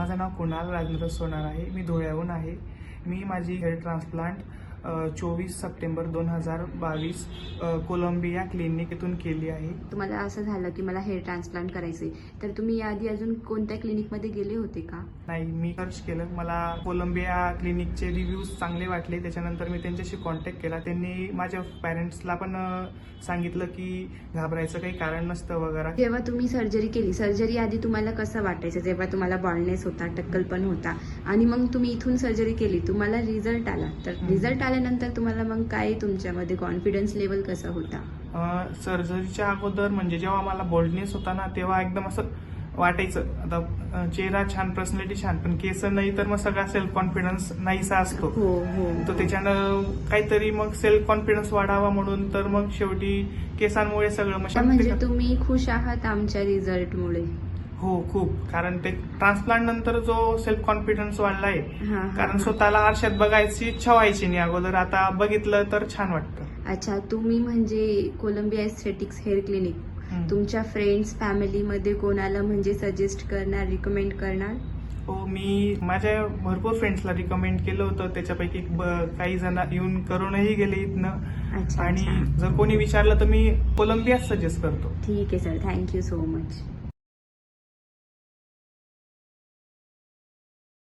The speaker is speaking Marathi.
माझं नाव कुणाल राजेंद्र सोनार आहे. मी धुळ्याहून आहे. मी माझी hair transplant 24 September 2022 Columbia clinic येथून केली आहे. तुम्हाला असं झालं की मला हेअर ट्रान्सप्लांट करायचे, तर तुम्ही याआधी अजून कोणत्या क्लिनिकमध्ये गेले होते का? नाही, मी सर्च केलं. मला कोलंबिया क्लिनिकचे रिव्ह्यूज चांगले वाटले. त्याच्यानंतर मी त्यांच्याशी कॉन्टॅक्ट केला. त्यांनी माझ्या पॅरेंट्सला पण सांगितलं की घाबरायचं काही कारण नसतं वगैरे. जेव्हा तुम्ही सर्जरी केली, सर्जरी आधी तुम्हाला कसं वाटायचं? जेव्हा तुम्हाला बॉल्डनेस होता, टक्कल पण होता, आणि मग तुम्ही इथून सर्जरी केली, तुम्हाला रिझल्ट आला, तर रिझल्ट आल्यानंतर तुम्हाला मग काय तुमच्यामध्ये कॉन्फिडन्स लेवल कसा होता? सर्जरीच्या अगोदर म्हणजे जेव्हा मला बोल्डनेस होता ना, तेव्हा एकदम असं वाटायचं आता चेहरा छान, पर्सनॅलिटी छान, पण केस नाही तर मग सगळा सेल्फ कॉन्फिडन्स नाहीसा असतो. तर त्याच्यानं काहीतरी मग सेल्फ कॉन्फिडन्स वाढावा म्हणून तर मग शेवटी केसांमुळे सगळं म्हणजे तुम्ही खुश आहात आमच्या रिझल्टमुळे? हो, खूप. कारण ते ट्रान्सप्लांट नंतर जो सेल्फ कॉन्फिडन्स वाढलाय, कारण स्वतःला आरशात बघायची इच्छा व्हायची नाही अगोदर, आता बघितलं तर छान वाटतं. अच्छा, तुम्ही म्हणजे कोलंबिया एस्थेटिक्स हेअर क्लिनिक तुमच्या फ्रेंड्स, फॅमिलीमध्ये कोणाला म्हणजे सजेस्ट करणार, रिकमेंड करणार? हो, मी माझ्या भरपूर फ्रेंड्सला रिकमेंड केलं होतं. त्याच्यापैकी काही जण येऊन करूनही गेले इथनं. आणि जर कोणी विचारलं तर मी कोलंबियाच सजेस्ट करतो. ठीक आहे सर, थँक्यू सो मच.